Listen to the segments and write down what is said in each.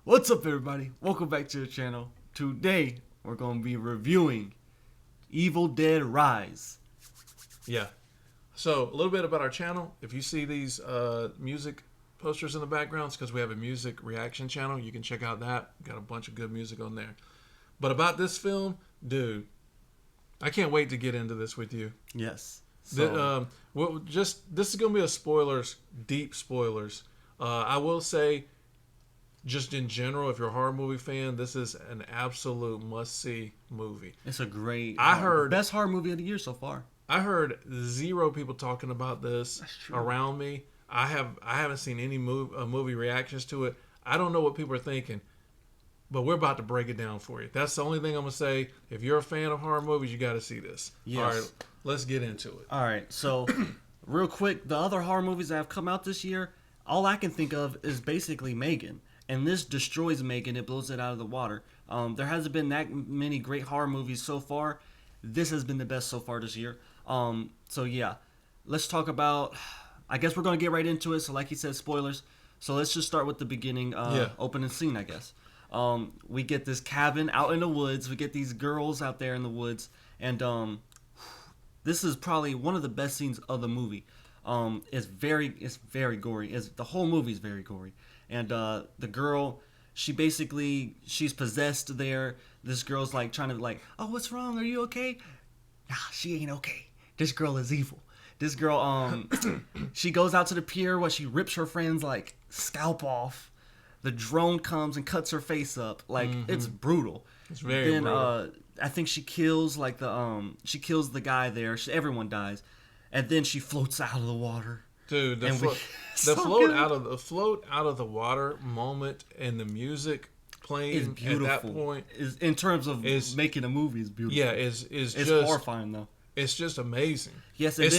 What's up, everybody? Welcome back to the channel. Today, we're going to be reviewing Evil Dead Rise. Yeah. So, a little bit about our channel. If you see these music posters in the background, it's because we have a music reaction channel. You can check out that. Got a bunch of good music on there. But about this film, dude, I can't wait to get into this with you. Yes. This is going to be a spoilers, deep spoilers. I will say, just in general, if you're a horror movie fan, this is an absolute must-see movie. It's a great, best horror movie of the year so far. I heard zero people talking about this around me. I haven't seen any movie reactions to it. I don't know what people are thinking, but we're about to break it down for you. That's the only thing I'm gonna say. If you're a fan of horror movies, you got to see this. Yes. All right, let's get into it. All right, so real quick, the other horror movies that have come out this year, all I can think of is basically Megan. And this destroys Megan. It blows it out of the water. There hasn't been that many great horror movies so far. This has been the best so far this year. So yeah, let's talk about, I guess we're going to get right into it. So like he said, spoilers. So let's just start with the beginning, opening scene, I guess. We get this cabin out in the woods. We get these girls out there in the woods. And this is probably one of the best scenes of the movie. It's very gory. The whole movie is very gory. And the girl, she's possessed there. This girl's like trying to like, oh, what's wrong? Are you okay? Nah, she ain't okay. This girl is evil. This girl, she goes out to the pier where she rips her friend's like scalp off. The drone comes and cuts her face up. Like it's brutal. It's very brutal. I think she kills like she kills the guy there. Everyone dies, and then she floats out of the water. Dude, the float out of the water moment and the music playing is beautiful. At that point in terms of making a movie is beautiful. Yeah, it's just horrifying though. It's just amazing. Yes, and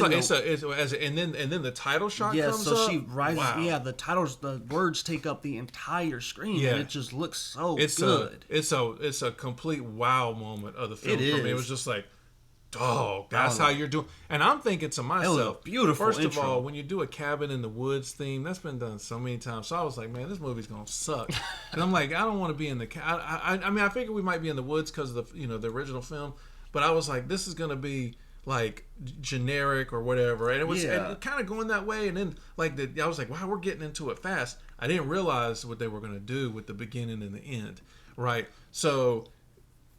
then the title shot comes up. So she rises. Wow. Yeah, the words take up the entire screen, and it just looks so good. It's a complete wow moment of the film for me. It was just like, dog, that's how you're doing. And I'm thinking to myself, beautiful. First of all, when you do a cabin in the woods theme, that's been done so many times. So I was like, man, this movie's gonna suck. And I'm like, I don't want to be in the. I mean, I figured we might be in the woods because of the original film, but I was like, this is gonna be like generic or whatever, and it was kind of going that way. And then I was like, wow, we're getting into it fast. I didn't realize what they were gonna do with the beginning and the end, right? So.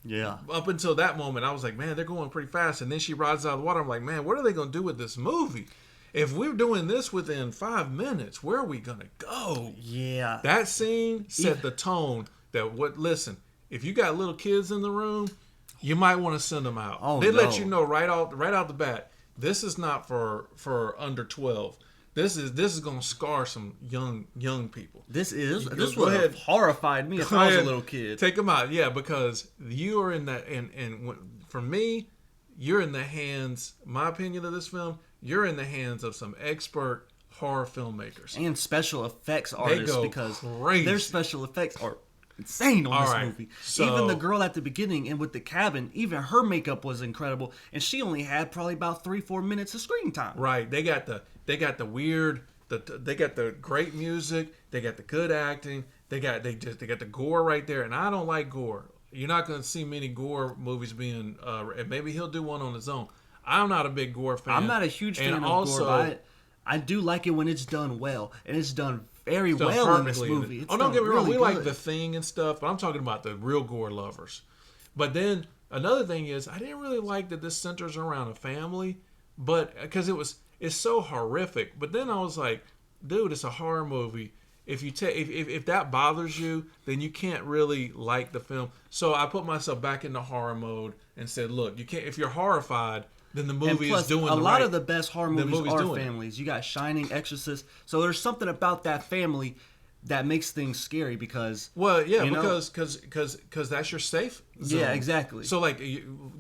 Yeah. Up until that moment, I was like, man, they're going pretty fast. And then she rides out of the water. I'm like, man, what are they going to do with this movie? If we're doing this within 5 minutes, where are we going to go? Yeah. That scene set the tone listen, if you got little kids in the room, you might want to send them out. They let you know right out the bat, this is not for under 12. This is gonna scar some young people. This would have horrified me if I was a little kid. Take them out, yeah, because you are in that, and for me, you're in the hands. My opinion of this film, you're in the hands of some expert horror filmmakers and special effects artists because crazy. Their special effects are insane on this movie. So, even the girl at the beginning and with the cabin, even her makeup was incredible, and she only had probably about 3-4 minutes of screen time. Right, they got the weird, they got the great music, they got the good acting, they got the gore right there, and I don't like gore. You're not going to see many gore movies being, and maybe he'll do one on his own. I'm not a big gore fan. I'm not a huge fan of gore, but I do like it when it's done well, and it's done very well in this movie. Don't get me wrong, we like The Thing and stuff, but I'm talking about the real gore lovers. But then another thing is, I didn't really like that this centers around a family, but because it's so horrific. But then I was like, dude, it's a horror movie. If that bothers you, then you can't really like the film. So I put myself back into horror mode and said, look, you can't. If you're horrified, then the movie is doing a lot of the best horror movies are families. You got Shining, Exorcist. So there's something about that family that makes things scary because because that's your safe zone. Yeah, exactly. So like,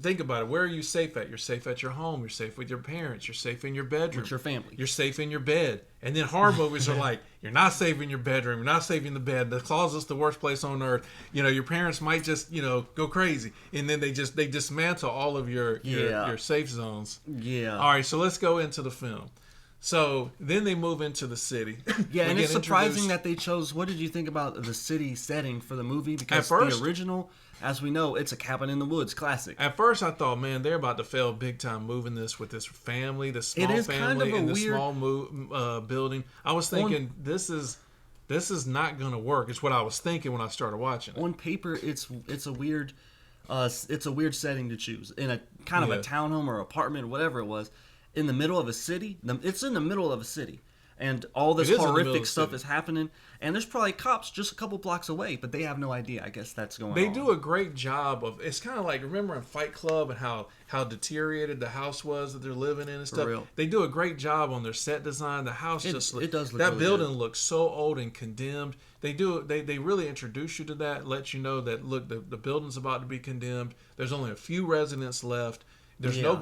think about it. Where are you safe at? You're safe at your home. You're safe with your parents. You're safe in your bedroom. With your family. You're safe in your bed. And then horror movies are like, you're not safe in your bedroom. You're not safe in the bed. The closet's the worst place on earth. Your parents might just go crazy, and then they dismantle all of your safe zones. Yeah. All right, so let's go into the film. So then they move into the city. Yeah, We and get it's surprising introduced- that they chose. What did you think about the city setting for the movie? Because At first- the original, as we know, it's a cabin in the woods classic. At first, I thought, man, they're about to fail big time moving this with this family, the small is kind family, of a and the weird- small building. I was thinking this is not going to work. It's what I was thinking when I started watching it. On paper, it's a weird setting to choose in a kind of a Yeah. townhome or apartment, whatever it was, in the middle of a city. It's in the middle of a city, and all this It is in the middle of horrific the stuff city. is happening. And there's probably cops just a couple blocks away, but they have no idea. I guess that's going on. They do a great job of. It's kind of like, remember in Fight Club and how deteriorated the house was that they're living in and stuff. real. They do a great job on their set design. The house It just does look that really building good. looks so old and condemned. They really introduce you to that, let you know that look, the building's about to be condemned. There's only a few residents left. There's Yeah.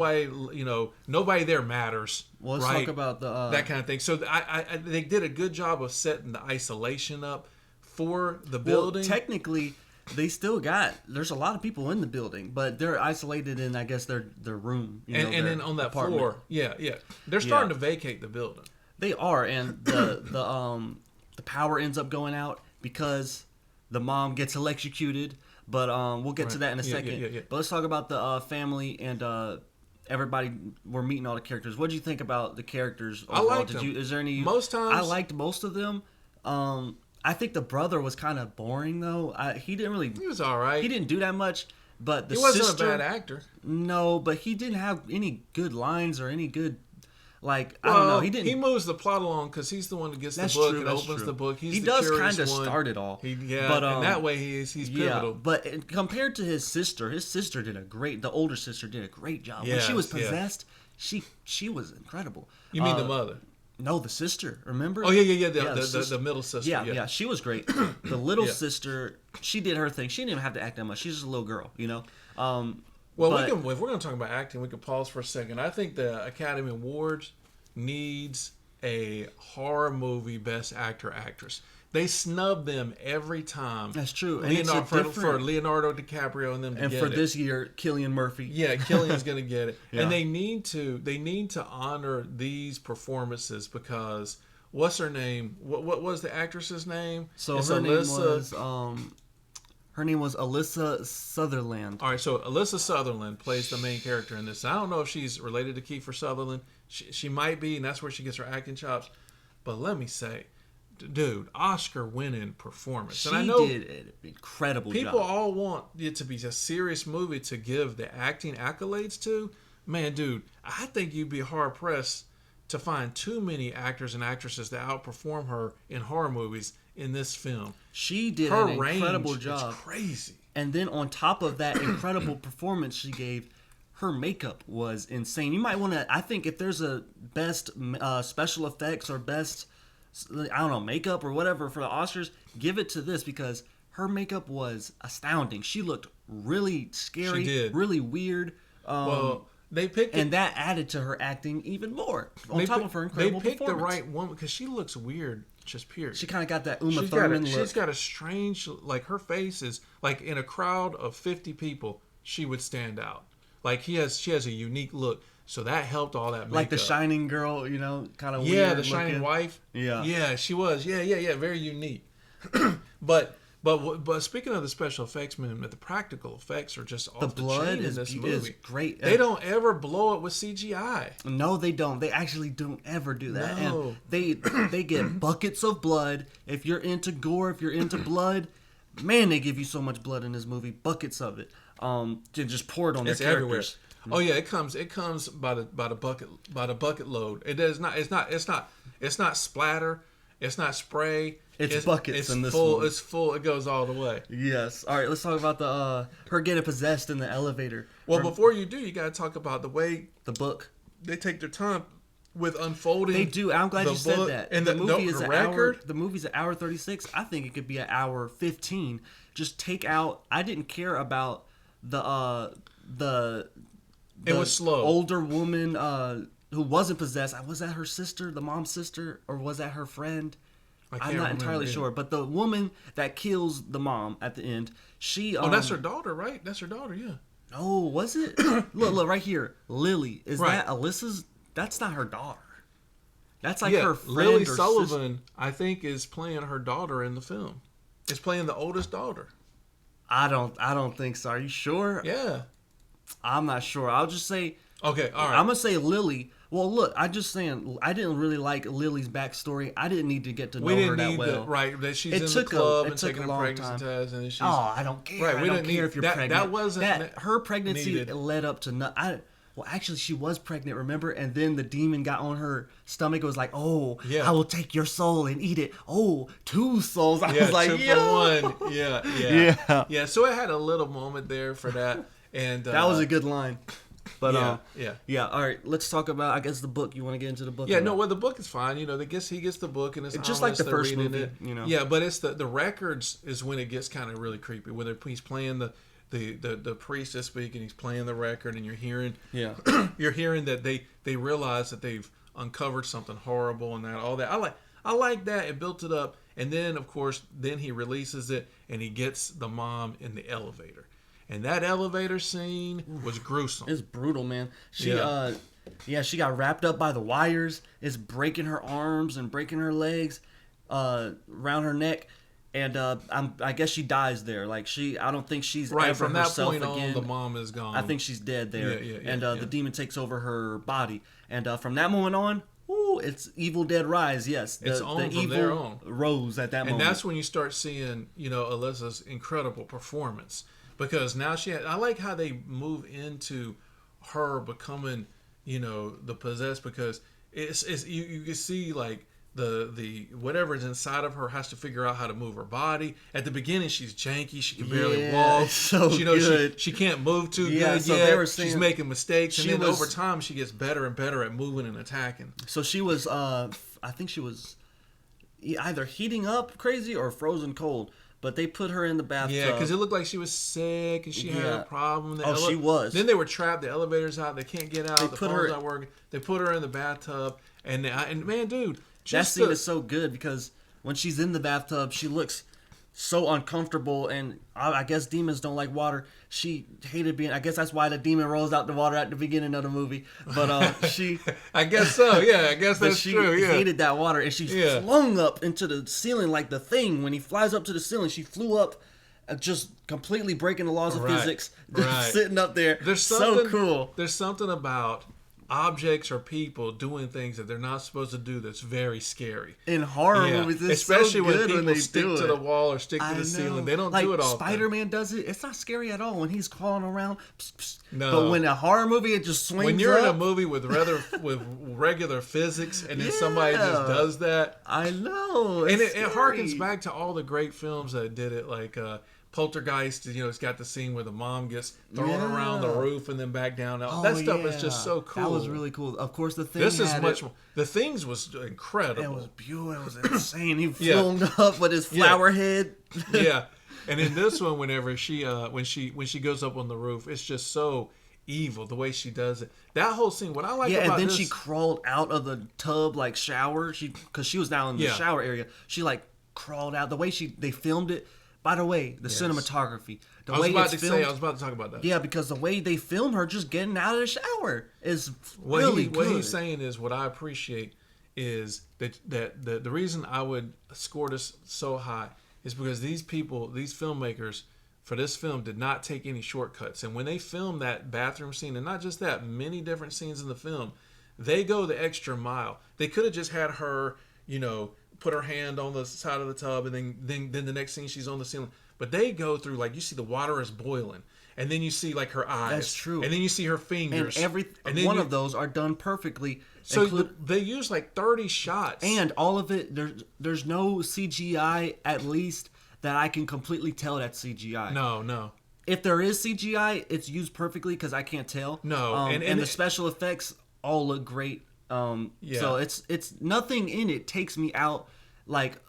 nobody there matters. Well, let's right? talk about the That kind of thing. So they did a good job of setting the isolation up for the building. Well, technically, they still got. There's a lot of people in the building, but they're isolated in, I guess, their room. And then on that apartment. floor, yeah, they're starting to vacate the building. They are, and the power ends up going out because the mom gets electrocuted. But we'll get to that in a second. Yeah. But let's talk about the family and everybody. We're meeting all the characters. What did you think about the characters overall? I liked them. Is there any? Most times- I liked most of them. I think the brother was kind of boring though. He didn't really. He was all right. He didn't do that much. But the He wasn't sister, a bad actor. no, but he didn't have any good lines or any good, like, I don't know. He didn't. He moves the plot along because he's the one that gets That's the book true, and that's opens true. the book. He's He the does curious kind of one. start it all. But and that way he's pivotal. but compared to his sister did the older sister did a great job. When she was Yes, yeah. possessed, she was incredible. You mean the mother? No, the sister. Remember? Oh yeah. The sister. middle sister. Yeah, she was great. The little Yeah. sister, she did her thing. She didn't even have to act that much. She's just a little girl, you know. Well, but- if we're going to talk about acting, we can pause for a second. I think the Academy Awards needs a horror movie Best Actor Actress. They snub them every time. That's true. And it's a For different- Leonardo DiCaprio and them to And get for it. this year, Cillian Murphy. Yeah, Killian's gonna get it, Yeah. and they need to honor these performances because what's her name? What was the actress's name? So It's her name was Alyssa Sutherland. All right, so Alyssa Sutherland plays the main character in this. I don't know if she's related to Kiefer Sutherland. She might be, and that's where she gets her acting chops. But let me say, dude, Oscar-winning performance. She And I know did an incredible people job. all want it to be a serious movie to give the acting accolades to. Man, dude, I think you'd be hard-pressed to find too many actors and actresses that outperform her in horror movies in this film. She did Her an range incredible is job. crazy. And then on top of that incredible performance she gave, her makeup was insane. You might want to, I think if there's a best special effects or best, I don't know, makeup or whatever for the Oscars, give it to this because her makeup was astounding. She looked really scary, She did. really weird. Well, they picked and that added to her acting even more. On top of her incredible They picked the performance. right woman because she looks weird, just period. She kind of got that Uma She's Thurman look. she's got a strange, like her face is like in a crowd of 50 people, she would stand out. Like she has a unique look, so that helped all that makeup. like the Shining girl, you know, kind of weird. Yeah, the Shining looking. wife. Yeah. She was. Yeah, very unique. but speaking of the special effects, man, the practical effects are just off the blood chain is- in this is movie. great. They don't ever blow it with CGI. No, they don't. They actually don't ever do that. No. And they get buckets of blood. If you're into gore, if you're into blood, man, they give you so much blood in this movie. Buckets of it. To just pour it on It's their everywhere. characters. Oh yeah, it comes by the bucket load. It's not splatter. It's not spray. It's buckets It's in this full. one. It's full. It goes all the way. Yes. All right, let's talk about the her getting possessed in the elevator. Well, Her- before you do, you got to talk about the way the book. they take their time with unfolding. They do. I'm glad the you said book that. And the the movie is the an record. hour. The movie's an hour 36. I think it could be an hour 15. Just take out. I didn't care about the It was slow. older woman who wasn't possessed. Was that her sister, the mom's sister, or was that her friend? I can't I'm not remember entirely either. sure. But the woman that kills the mom at the end, she. Oh, that's her daughter, right? That's her daughter. Yeah. Oh, was it? look right here. Lily. Is Right. that Alyssa's? That's not her daughter. That's like her friend Lily or Sullivan, I think, is playing her daughter in the film. Is playing the oldest daughter. I don't think so. Are you sure? Yeah. I'm not sure. I'll just say. Okay. All right. I'm gonna say Lily. Well, look, I just saying I didn't really like Lily's backstory. I didn't need to get to know her that well. Right, that she's It in took the club it and took taking a a long pregnancy time. test, and she's Oh, I don't care. Right, I we don't don't care need if you're that. pregnant. That wasn't her pregnancy needed. led up to well, actually, she was pregnant, remember? And then the demon got on her stomach. It was like, oh, Yeah. I will take your soul and eat it. Oh, 2 souls. I Yeah, was like, 2 yo. for 1. Yeah. Yeah. So it had a little moment there for that, and That was a good line. But yeah. All right, let's talk about, I guess, the book. You want to get into the book? Yeah, no. Well, the book is fine. You know, he gets the book, and it's just like ominous, the they're first reading movie. it. You know. Yeah, but it's the records is when it gets kind of really creepy. When he's playing the priest is speaking, he's playing the record, and you're hearing you're hearing that they realize that they've uncovered something horrible and all that. I like that. It built it up, and then of course he releases it, and he gets the mom in the elevator. And that elevator scene was gruesome. It's brutal, man. She got wrapped up by the wires. It's breaking her arms and breaking her legs around her neck. And I guess she dies there. Like I don't think she's right ever from that herself point again. on. The mom is gone. I think she's dead there. Yeah, the demon takes over her body. And from that moment on, it's Evil Dead Rise. Yes, It's on the from evil there on. rose at that moment. And that's when you start seeing, Alyssa's incredible performance. Because now I like how they move into her becoming, the possessed, because it's you can see like the whatever's inside of her has to figure out how to move her body. At the beginning, she's janky; she can barely walk. So good. She can't move too Yeah, good so yet. they were saying She's making mistakes, and then was- over time, she gets better and better at moving and attacking. So she was, I think she was either heating up crazy or frozen cold. But they put her in the bathtub. Yeah, because it looked like she was sick and she had a problem. She was. Then they were trapped. The elevator's out. They can't get out. The put phone's her- not working. They put her in the bathtub. And man, dude. That scene is so good because when she's in the bathtub, she looks so uncomfortable. And I guess demons don't like water. She hated being... I guess that's why the demon rolls out the water at the beginning of the movie. But she... I guess so. Yeah, I guess that's true. Yeah. She hated that water. And she flung up into the ceiling like the Thing. When he flies up to the ceiling, she flew up, just completely breaking the laws of physics. Sitting up there. There's so cool. There's something about objects or people doing things that they're not supposed to do that's very scary. In horror movies, it's especially so good when they stick do to it. the wall or stick to the ceiling. They don't do it all. Spider-Man does it. It's not scary at all when he's crawling around. Psst, psst. No. But when a horror movie, it just swings. When you're up. in a movie with regular physics, and then somebody just does that, I know, and it scary. harkens back to all the great films that did it, like Poltergeist. It's got the scene where the mom gets thrown around the roof and then back down. That stuff is just so cool. That was really cool. Of course, the Thing. This is much more. The Things was incredible. It was beautiful. It was insane. He flown up with his flower head. Yeah, and in this one, whenever when she goes up on the roof, it's just so evil the way she does it. That whole scene. What I like about and then this, she crawled out of the tub like shower. Because she was down in the shower area. She like crawled out. The way they filmed it. By the way, the cinematography. I was about to talk about that. Yeah, because the way they film her just getting out of the shower is really good. What he's saying is, what I appreciate is that the reason I would score this so high is because these filmmakers for this film did not take any shortcuts. And when they filmed that bathroom scene, and not just that, many different scenes in the film, they go the extra mile. They could have just had her, put her hand on the side of the tub, and then the next scene she's on the ceiling. But they go through, like, you see the water is boiling, and then you see like her eyes. That's true. And then you see her fingers. And one of those are done perfectly. So they use like 30 shots. And all of it, there's no CGI, at least that I can completely tell that's CGI. No. If there is CGI, it's used perfectly because I can't tell. No. And the special effects all look great. So it's nothing in it takes me out. Like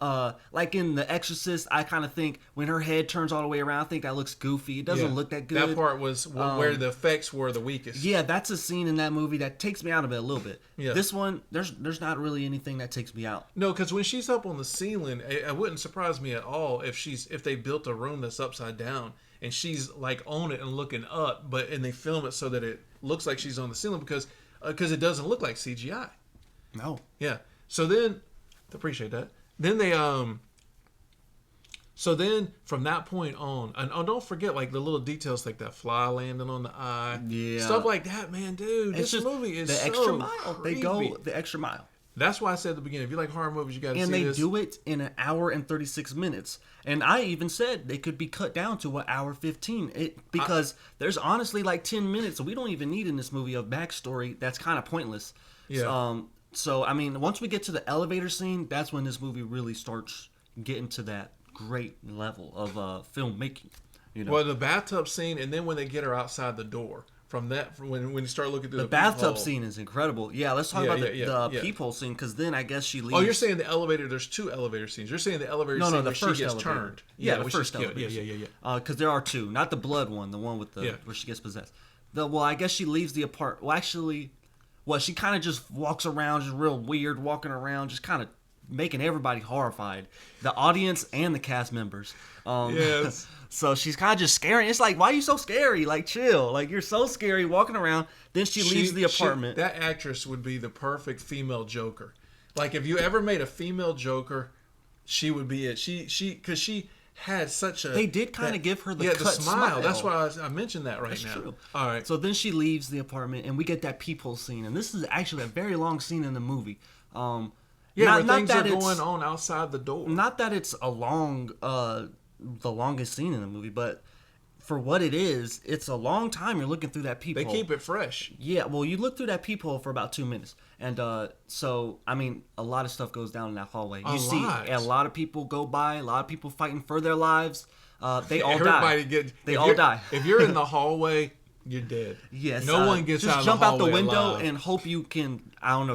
in The Exorcist, I kind of think when her head turns all the way around, I think that looks goofy. It doesn't look that good. That part was where the effects were the weakest. Yeah, that's a scene in that movie that takes me out of it a little bit. Yeah. This one, there's not really anything that takes me out. No, because when she's up on the ceiling, it wouldn't surprise me at all if they built a room that's upside down and she's like on it and looking up, and they film it so that it looks like she's on the ceiling because it doesn't look like CGI. No. Yeah. So then, appreciate that. Then they So then, from that point on, and don't forget like the little details like that fly landing on the eye, stuff like that, man, dude. It's this movie is the so extra mile. creepy. They go the extra mile. That's why I said at the beginning, if you like horror movies, you got to see this. this. And they do it in an hour and 36 minutes. And I even said they could be cut down to an hour 15. Because there's honestly like 10 minutes we don't even need in this movie of backstory that's kind of pointless. Yeah. So, I mean, once we get to the elevator scene, that's when this movie really starts getting to that great level of filmmaking. You know? Well, the bathtub scene, and then when they get her outside the door. From when you start looking through the bathtub peephole. scene is incredible. Yeah, let's talk about the peephole scene, because then I guess she leaves. Oh, you're saying the elevator? There's two elevator scenes. You're saying the elevator scene where she gets elevator. turned. Yeah, the first elevator. Yeah. Because there are two, not the blood one, the one with the where she gets possessed. I guess she leaves the apartment. Well, actually, she kind of just walks around, just real weird, walking around, just kind of making everybody horrified, the audience and the cast members. Yes. So she's kind of just scary. It's like, why are you so scary? Like, chill. Like, you're so scary walking around. Then she leaves the apartment. That actress would be the perfect female Joker. Like, if you ever made a female Joker, she would be it. Because she had such a. They did kind of give her the smile. That's why I mentioned that right now. True. All right. So then she leaves the apartment, and we get that peephole scene, and this is actually a very long scene in the movie. Where things are going on outside the door. Not that it's the longest scene in the movie, but for what it is, it's a long time you're looking through that peephole. They keep it fresh. Yeah, well, you look through that peephole for about 2 minutes. And so, I mean, a lot of stuff goes down in that hallway. You see a lot of people go by, a lot of people fighting for their lives. They all die. They all die. If you're in the hallway, you're dead. Yes. No one gets out of the hallway. Just jump out the window alive. and hope you can,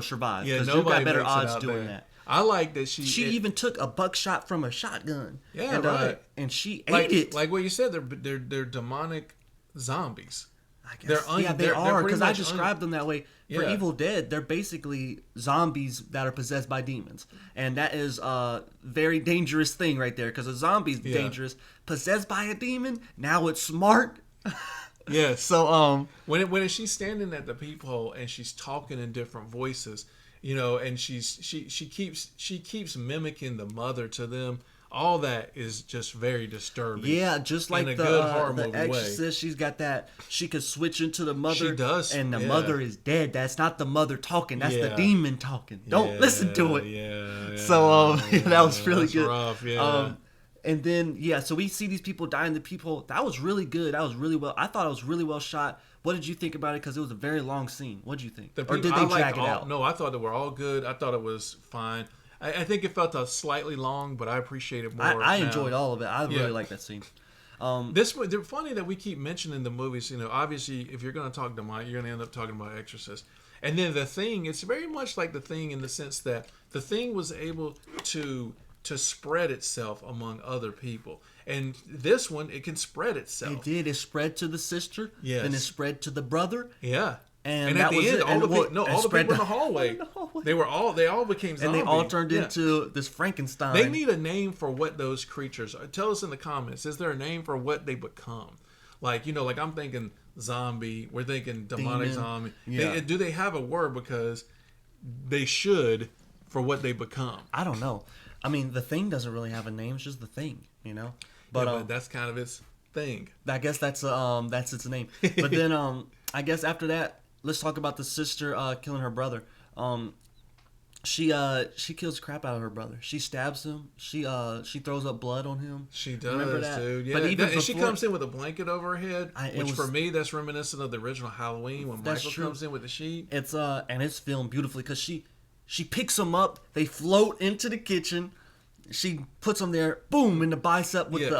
survive. Yeah, because you've got better odds doing that. I like that she even took a buckshot from a shotgun. Yeah, right. And she ate it. Like what you said, they're demonic zombies. I guess. They are, because I described them that way. For Evil Dead, they're basically zombies that are possessed by demons. And that is a very dangerous thing right there, because a zombie's dangerous. Possessed by a demon, now it's smart. Yes. So when she's standing at the peephole and she's talking in different voices, and she keeps mimicking the mother to them. All that is just very disturbing. Yeah, just like in a good horror movie the Exorcist, way. She's got that. She could switch into the mother. She does, and the mother is dead. That's not the mother talking. That's the demon talking. Don't listen to it. Yeah. So that was really good. Rough, yeah. And then so we see these people die in the peephole. That was really good. That was really well. I thought it was really well shot. What did you think about it? Because it was a very long scene. What did you think? Or did they drag it out? No, I thought they were all good. I thought it was fine. I think it felt slightly long, but I appreciate it more. I enjoyed all of it. I really like that scene. They're funny that we keep mentioning the movies. Obviously, if you're going to talk demonic, you're going to end up talking about Exorcist. And then The Thing, it's very much like The Thing in the sense that The Thing was able to spread itself among other people. And this one, it can spread itself. It did. It spread to the sister. Yes. And it spread to the brother. Yeah. And at that the end, all the people in the hallway. They all became zombies. And they all turned into this Frankenstein. They need a name for what those creatures are. Tell us in the comments. Is there a name for what they become? Like I'm thinking zombie. We're thinking demonic zombie. Yeah. Do they have a word? Because they should for what they become. I don't know. I mean, The Thing doesn't really have a name. It's just The Thing, But that's kind of its thing. I guess that's its name. But then I guess after that, let's talk about the sister killing her brother. She kills the crap out of her brother. She stabs him. She throws up blood on him. She does, remember that? dude. Yeah, but even and she comes in with a blanket over her head, which for me that's reminiscent of the original Halloween when Michael comes in with the sheet. It's and it's filmed beautifully because she picks them up. They float into the kitchen. She puts them there, boom, in the bicep with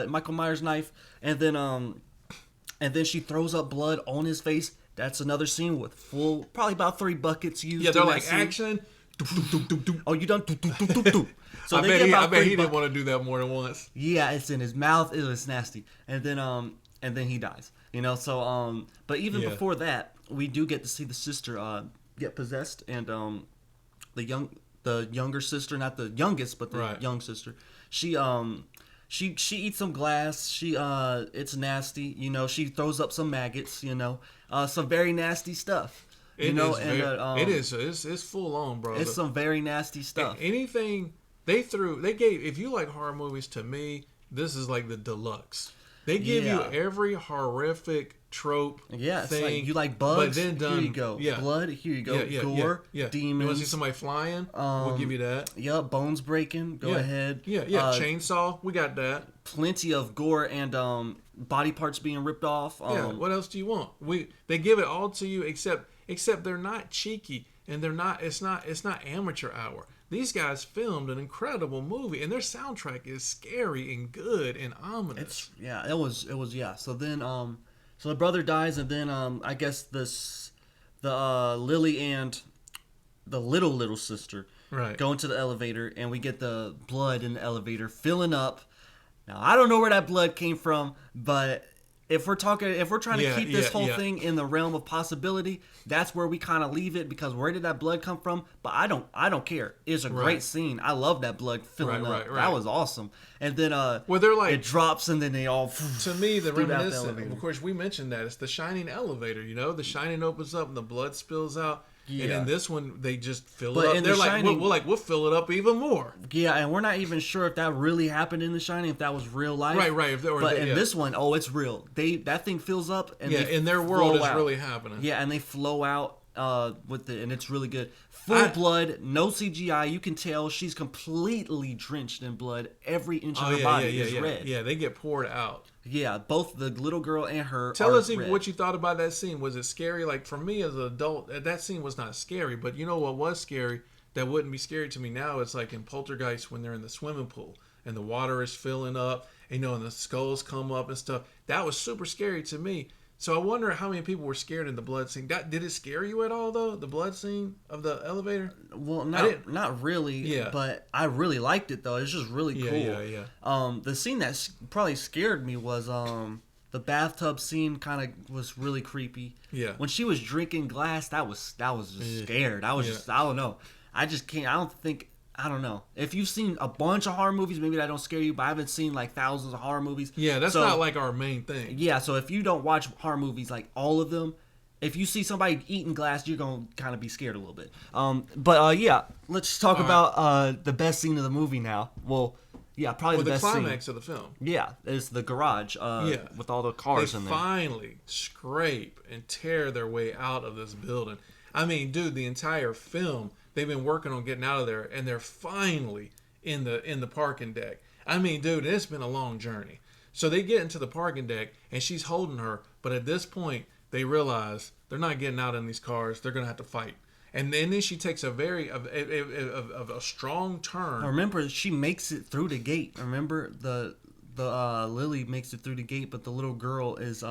Michael Myers knife, and then she throws up blood on his face. That's another scene with probably about 3 buckets used. Yeah, they're like scene. Action. Oh, you done? So I bet he didn't want to do that more than once. Yeah, it's in his mouth. It's nasty, and then he dies. So but even before that, we do get to see the sister get possessed, and the younger sister, not the youngest, but the young sister, she eats some glass. It's nasty. She throws up some maggots. Some very nasty stuff. You know, it is. It's full on, bro. It's some very nasty stuff. Anything they gave. If you like horror movies, to me, this is like the deluxe. They give you every horrific trope. Yeah, it's thing, like you like bugs. but then done. Here you go. Yeah. Blood. Here you go. Gore. Demons. You want to see somebody flying? We'll give you that. Yeah, bones breaking. Go ahead. Yeah. Chainsaw. We got that. Plenty of gore and body parts being ripped off. What else do you want? They give it all to you, except they're not cheeky and they're not. It's not amateur hour. These guys filmed an incredible movie, and their soundtrack is scary and good and ominous. It was. So then, so the brother dies, and then I guess the Lily and the little sister go into the elevator, and we get the blood in the elevator filling up. Now I don't know where that blood came from, but if we're trying to keep this whole thing in the realm of possibility, that's where we kind of leave it, because where did that blood come from? But I don't care. It's a great scene. I love that blood filling up. That was awesome. And then they're like, it drops, and then they all to me the reminiscent. Of course, we mentioned that it's the shining elevator. You know, the shining opens up and the blood spills out. Yeah. And in this one, they just fill it up. They're we'll fill it up even more. Yeah, and we're not even sure if that really happened in The Shining, if that was real life. Right. But in this one, it's real. That thing fills up, and in their world, it's really happening. Yeah, and they flow out and it's really good. Full blood, no CGI. You can tell she's completely drenched in blood. Every inch of her body is red. Yeah, they get poured out. Yeah, both the little girl and her. Tell us what you thought about that scene. Was it scary? Like, for me as an adult, that scene was not scary. But you know what was scary? That wouldn't be scary to me now. It's like in Poltergeist when they're in the swimming pool and the water is filling up, and the skulls come up and stuff. That was super scary to me. So I wonder how many people were scared in the blood scene. Did it scare you at all, though? The blood scene of the elevator? Well, not really. Yeah. But I really liked it, though. It's just really cool. Yeah. The scene that probably scared me was the bathtub scene. Kind of was really creepy. Yeah. When she was drinking glass, that was just scared. I was just, I don't know. I just can't. I don't know. If you've seen a bunch of horror movies, maybe that don't scare you, but I haven't seen like thousands of horror movies. Yeah, that's not like our main thing. Yeah, so if you don't watch horror movies, like all of them, if you see somebody eating glass, you're going to kind of be scared a little bit. Let's talk about the best scene of the movie now. Well, yeah, probably the best scene. The climax of the film. Yeah, is the garage with all the cars in there. They finally scrape and tear their way out of this building. I mean, dude, the entire film, they've been working on getting out of there, and they're finally in the parking deck. I mean, dude, it's been a long journey. So they get into the parking deck, and she's holding her, but at this point, they realize they're not getting out in these cars. They're going to have to fight. And then she takes a strong turn. Remember, she makes it through the gate. Remember, the Lily makes it through the gate, but the little girl is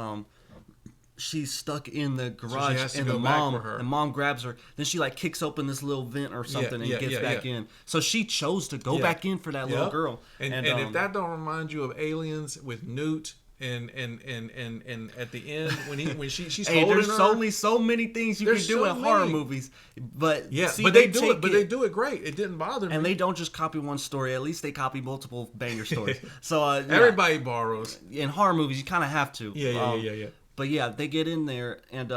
she's stuck in the garage, and the mom grabs her. Then she like kicks open this little vent or something and gets back in. So she chose to go back in for that little girl. And if that don't remind you of Aliens with Newt and at the end when she's holding there's her, only so many things you can do in horror movies, but they do it great. It didn't bother me. And they don't just copy one story. At least they copy multiple banger stories. So everybody borrows. In horror movies, you kind of have to. Yeah. But yeah, they get in there, and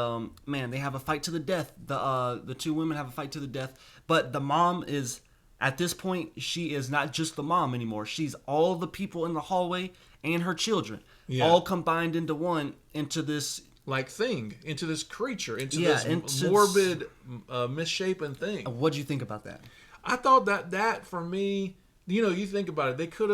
they have a fight to the death. The two women have a fight to the death. But the mom is, at this point, she is not just the mom anymore. She's all the people in the hallway and her children, all combined into one, into this into this creature, into this morbid, misshapen thing. What'd you think about that? I thought that for me. You think about it. They could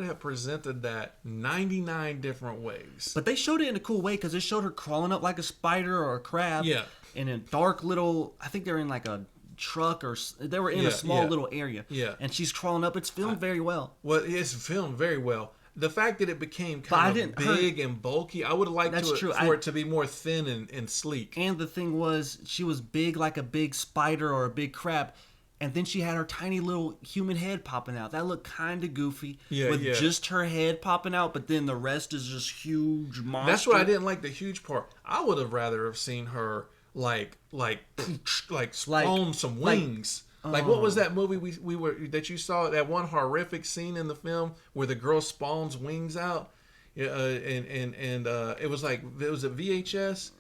have presented that 99 different ways. But they showed it in a cool way, because they showed her crawling up like a spider or a crab. Yeah. In a dark little, I think they're in like a truck, or they were in a small little area. Yeah. And she's crawling up. It's filmed very well. Well, it's filmed very well. The fact that it became kind of big and bulky, I would have liked for it to be more thin and sleek. And the thing was, she was big like a big spider or a big crab. And then she had her tiny little human head popping out. That looked kind of goofy with just her head popping out, but then the rest is just huge monster. That's what I didn't like, the huge part. I would have rather have seen her like spawn some wings. Like, what was that movie that you saw, that one horrific scene in the film where the girl spawns wings out? And it was a VHS.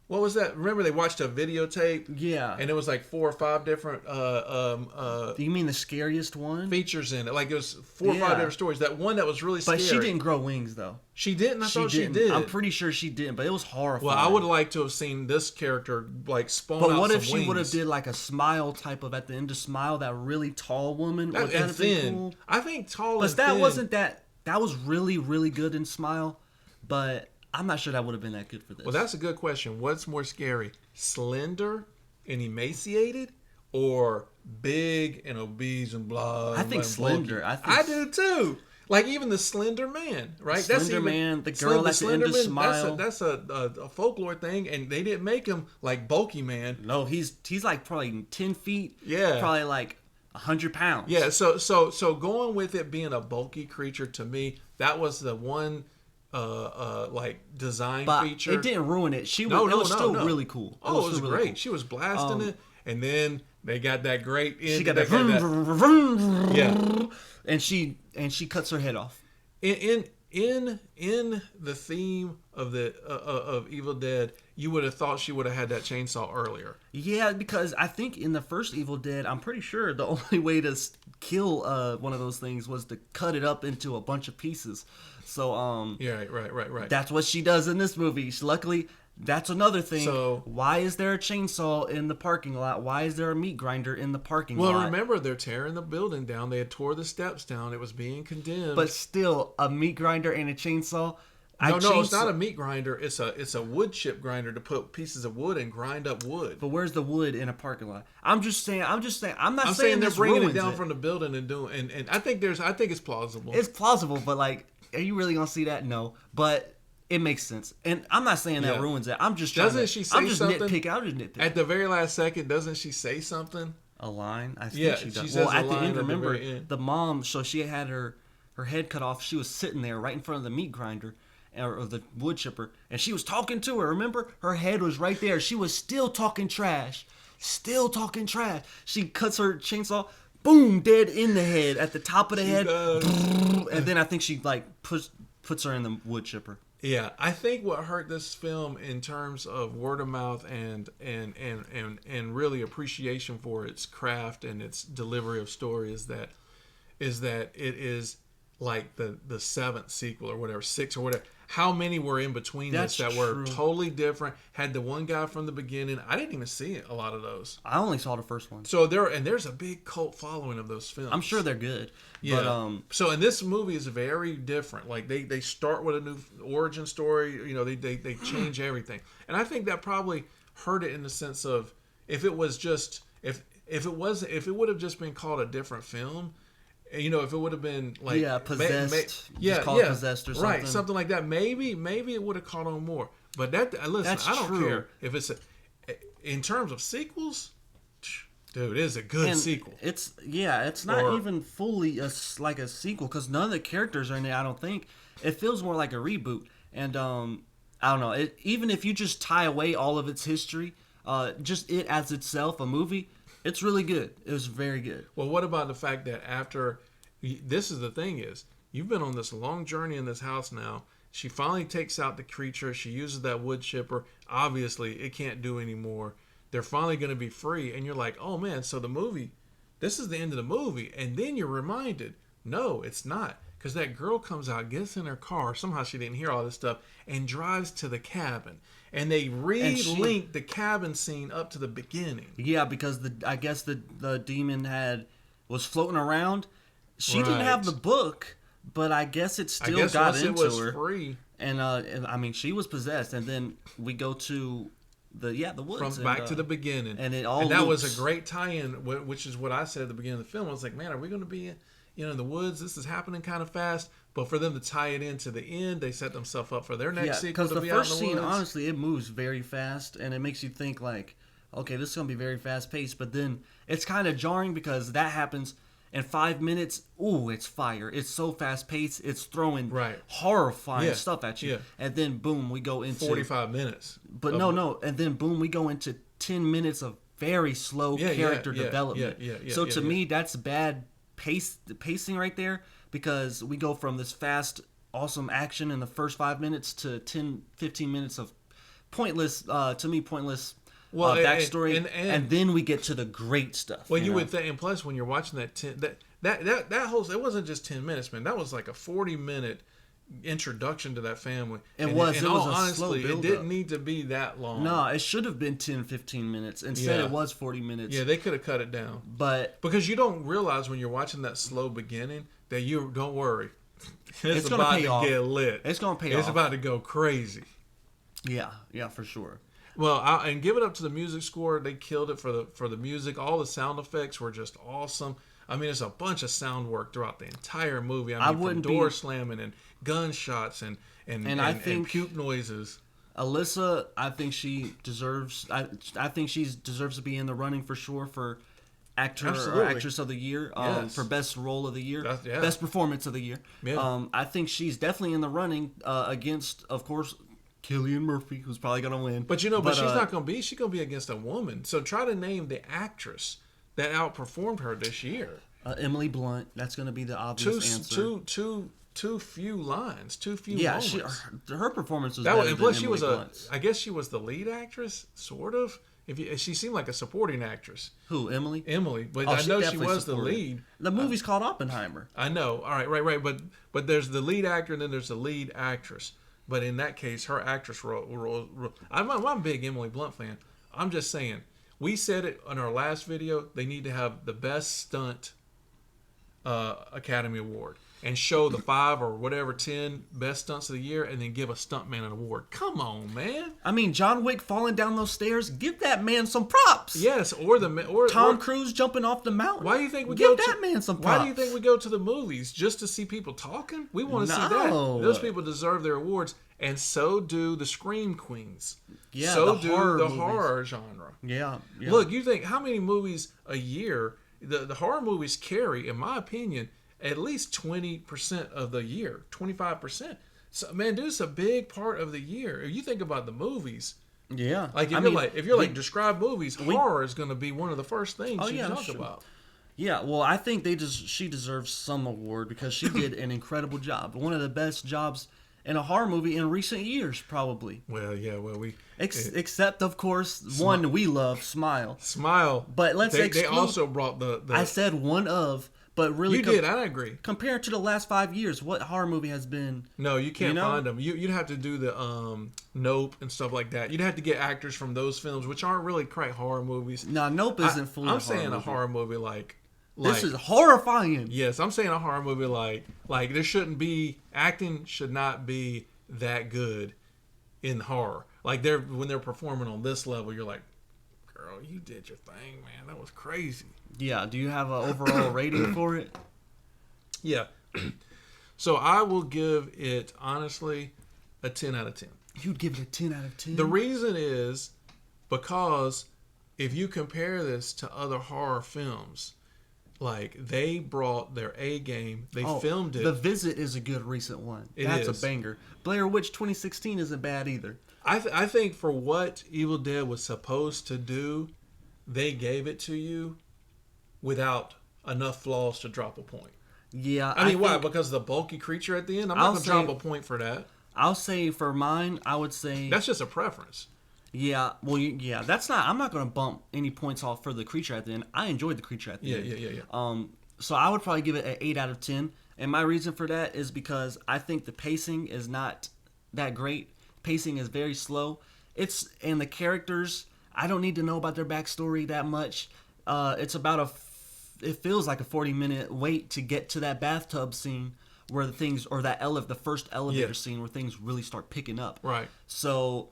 what was that? Remember they watched a videotape? Yeah. And it was like 4 or 5 different Do you mean the scariest one? features in it. Like it was 4 or 5 different stories. That one that was really scary. But she didn't grow wings though. She didn't? I thought she did. I'm pretty sure she didn't, but it was horrifying. Well, I would like to have seen this character like spawn out But what some if she wings. would have did like a Smile type of at the end of Smile, that really tall woman? Would that and have been thin. cool? I think tall But and that thin. wasn't that. That was really, really good in Smile, but I'm not sure that would have been that good for this. Well, that's a good question. What's more scary, slender and emaciated, or big and obese and blah? I think and slender. bulky? I do too. Like even the Slender Man, right? Slender Man, the girl at the end of Smile. That's a folklore thing, and they didn't make him like bulky man. No, he's like probably 10 feet. Yeah. Probably like 100 pounds. Yeah. So going with it being a bulky creature, to me, that was the one like design But feature. it didn't ruin it. It was still really cool. Oh, it was still great. really cool. She was blasting it, and then they got that great. She got that. And she cuts her head off. In the theme of of Evil Dead, you would have thought she would have had that chainsaw earlier. Yeah, because I think in the first Evil Dead, I'm pretty sure the only way to kill one of those things was to cut it up into a bunch of pieces. So Yeah, right. that's what she does in this movie. Luckily, that's another thing. So- why is there a chainsaw in the parking lot? Why is there a meat grinder in the parking lot? Well, remember, they're tearing the building down. They had tore the steps down. It was being condemned. But still, a meat grinder and a chainsaw. No, it's not a meat grinder. It's a wood chip grinder to put pieces of wood and grind up wood. But where's the wood in a parking lot? I'm just saying. I'm not I'm saying saying they're this bringing it ruins down from the building and doing. And I think it's plausible. It's plausible, but like, are you really gonna see that? No, but it makes sense. And I'm not saying that Yeah. ruins it. I'm just Doesn't trying to, she say I'm just something? nitpick. I'll just nitpick. At the very last second, doesn't she say something? A line. I think Yeah, she she does. says Well, a at the line end, at the remember very end. the mom. So she had her head cut off. She was sitting there right in front of the meat grinder or the wood chipper, and she was talking to her. Remember, her head was right there. She was still talking trash. Still talking trash. She cuts her chainsaw. Boom! Dead in the head, at the top of the head. And then I think she like puts her in the wood chipper. Yeah, I think what hurt this film in terms of word of mouth and really appreciation for its craft and its delivery of story is that it is like the seventh sequel or whatever, 6 or whatever. How many were in between That's this that were true. totally different? Had the one guy from the beginning. I didn't even see a lot of those. I only saw the first one. So there's a big cult following of those films. I'm sure they're good. Yeah. But So and this movie is very different. Like they start with a new origin story. You know, they change everything. And I think that probably hurt it in the sense of if it was just if it would have just been called a different film. You know, if it would have been like Possessed. Just call it Possessed or something. Right, something like that. Maybe it would have caught on more. But listen, That's I don't true. care if it's in terms of sequels. Dude, it is a good sequel. It's not Or- even fully like a sequel because none of the characters are in it. I don't think it feels more like a reboot. And I don't know. Even if you just tie away all of its history, just it as itself, a movie, it's really good. It was very good. Well, what about the fact that after this is the thing is you've been on this long journey in this house now. She finally takes out the creature. She uses that wood chipper. Obviously, it can't do anymore. They're finally going to be free, and you're like, oh man, so the movie, this is the end of the movie, and then you're reminded, no, it's not, because that girl comes out, gets in her car. Somehow she didn't hear all this stuff, and drives to the cabin. And they re-link the cabin scene up to the beginning. Yeah, because I guess the demon was floating around. She didn't have the book, but I guess it still got into it was her. Free. And I mean, she was possessed, and then we go to the woods. From back to the beginning, and it all. And that loops. was a great tie-in, which is what I said at the beginning of the film. I was like, man, are we going to be, in the woods? This is happening kind of fast. But for them to tie it into the end, they set themselves up for their next sequel to be out in the woods. Because the first scene, honestly, it moves very fast, and it makes you think like, okay, this is going to be very fast-paced. But then it's kind of jarring because that happens in 5 minutes. Ooh, it's fire. It's so fast-paced. It's throwing horrifying stuff at you. Yeah. And then, boom, we go into... 45 minutes. But no. And then, boom, we go into 10 minutes of very slow character development. So to me, that's bad pacing right there. Because we go from this fast, awesome action in the first 5 minutes to 10, 15 minutes of pointless to me pointless Well, backstory, and then we get to the great stuff. Well, you would think, and plus when you're watching that whole, it wasn't just 10 minutes, man. That was like a 40-minute introduction to that family. It was a honestly, slow build-up. It didn't need to be that long. No, it should have been 10, 15 minutes. Instead, Yeah. it was 40 minutes. Yeah, they could have cut it down. But Because you don't realize when you're watching that slow beginning that you don't worry. It's gonna about pay to off. get lit. It's gonna pay off. It's about to go crazy. yeah, for sure. Well, and give it up to the music score. They killed it for the music. All the sound effects were just awesome. I mean, there's a bunch of sound work throughout the entire movie. I mean, from door slamming and gunshots and I think puke noises. Alyssa, I think she deserves. I think she deserves to be in the running for sure for actor Absolutely. or actress of the year. Yes. For best role of the year, Yeah. best performance of the year. Yeah. I think she's definitely in the running against, of course, Cillian Murphy, who's probably gonna win. But she's not gonna be. She's gonna be against a woman. So try to name the actress that outperformed her this year. Emily Blunt. That's gonna be the obvious answer. Too few lines. Too few Yeah, moments. her performance was That better was, than and plus Emily she was Blunt's. I guess she was the lead actress, sort of. She seemed like a supporting actress. Who, Emily? Emily, but Oh, I know she definitely was the supported. lead. The movie's called Oppenheimer. I know. All right, right. But there's the lead actor and then there's the lead actress. But in that case, her actress role I'm a big Emily Blunt fan. I'm just saying, we said it on our last video. They need to have the best stunt Academy Award and show the 5 or whatever 10 best stunts of the year, and then give a stuntman an award. Come on, man. I mean, John Wick falling down those stairs. Give that man some props. Yes, or Tom Cruise jumping off the mountain. Why do you think we give that man some props? Why do you think we go to the movies just to see people talking? We want to see that. No. Those people deserve their awards, and so do the Scream Queens. Yeah, so the do horror the movies. horror genre. Yeah. Look, you think how many movies a year? The horror movies carry, in my opinion, at least 20% of the year, 25%. So, man, dude, it's a big part of the year. If you think about the movies, Yeah. like if you're like describe movies, horror is going to be one of the first things you talk about. Yeah, well, I think she deserves some award because she did an incredible job. One of the best jobs in a horror movie in recent years, probably. Well, yeah, we except of course one we love, Smile. But let's they exclude. also brought the I said one of, but really you did. I agree. Compared to the last 5 years, what horror movie has been? No, you can't find them. You'd have to do the Nope and stuff like that. You'd have to get actors from those films, which aren't really quite horror movies. No, Nope isn't fully. I'm saying a horror movie like this is horrifying. Yes, I'm saying a horror movie like there shouldn't be acting should not be that good in horror. Like when they're performing on this level, you're like, girl, you did your thing, man. That was crazy. Yeah. Do you have an overall rating for it? Yeah. So I will give it honestly a 10 out of 10. You'd give it a 10 out of 10. The reason is because if you compare this to other horror films, like they brought their A game, they filmed it. The Visit is a good recent one. That's a banger. Blair Witch 2016 isn't bad either. I think for what Evil Dead was supposed to do, they gave it to you without enough flaws to drop a point. Yeah. I mean, why? Because of the bulky creature at the end? I'm not going to drop a point for that. I'll say for mine, I would say... That's just a preference. Yeah, well, yeah, that's not... I'm not going to bump any points off for the creature at the end. I enjoyed the creature at the end. Yeah. So I would probably give it an 8 out of 10. And my reason for that is because I think the pacing is not that great. Pacing is very slow. And the characters, I don't need to know about their backstory that much. It's about it feels like a 40-minute wait to get to that bathtub scene where the first elevator scene where things really start picking up. Right. So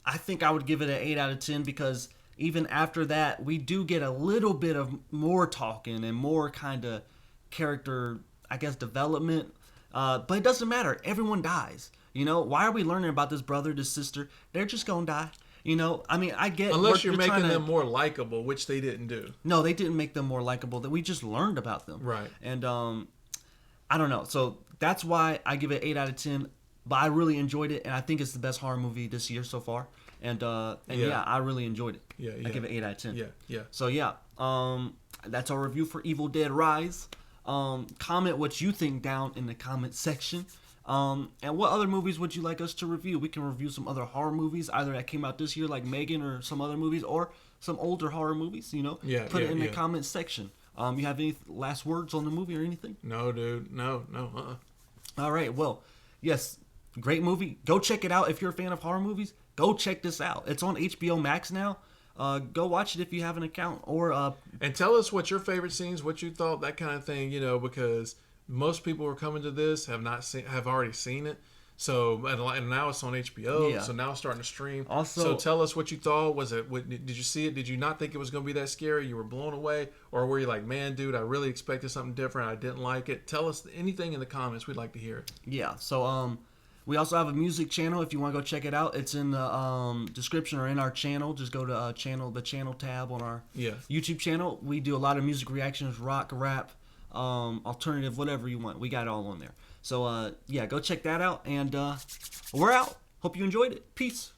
I think I would give it an 8 out of 10 because even after that, we do get a little bit of more talking and more kind of character, I guess, development. But it doesn't matter. Everyone dies. Why are we learning about this brother, this sister? They're just going to die. I mean, I get... Unless you're making them more likable, which they didn't do. No, they didn't make them more likable. That we just learned about them. Right. And I don't know. So that's why I give it 8 out of 10. But I really enjoyed it, and I think it's the best horror movie this year so far. And I really enjoyed it. Yeah. I give it 8 out of 10. Yeah. So that's our review for Evil Dead Rise. Comment what you think down in the comment section. And what other movies would you like us to review? We can review some other horror movies, either that came out this year, like Megan, or some other movies, or some older horror movies. Yeah, Put it in the yeah. comments section. You have any last words on the movie or anything? No, dude. No. All right. Well, yes, great movie. Go check it out if you're a fan of horror movies. Go check this out. It's on HBO Max now. Go watch it if you have an account, or And tell us what your favorite scenes, what you thought, that kind of thing. Because most people who are coming to this have already seen it. So and now it's on HBO. Yeah. So now it's starting to stream. Also- so tell us what you thought. Did you see it? Did you not think it was going to be that scary? You were blown away, or were you like, man, dude, I really expected something different. I didn't like it. Tell us anything in the comments. We'd like to hear it. yeah. So we also have a music channel if you want to go check it out. It's in the description or in our channel. Just go to the channel tab on our Yeah. YouTube channel. We do a lot of music reactions, rock, rap, alternative, whatever you want. We got it all on there. So yeah, go check that out, and we're out. Hope you enjoyed it. Peace.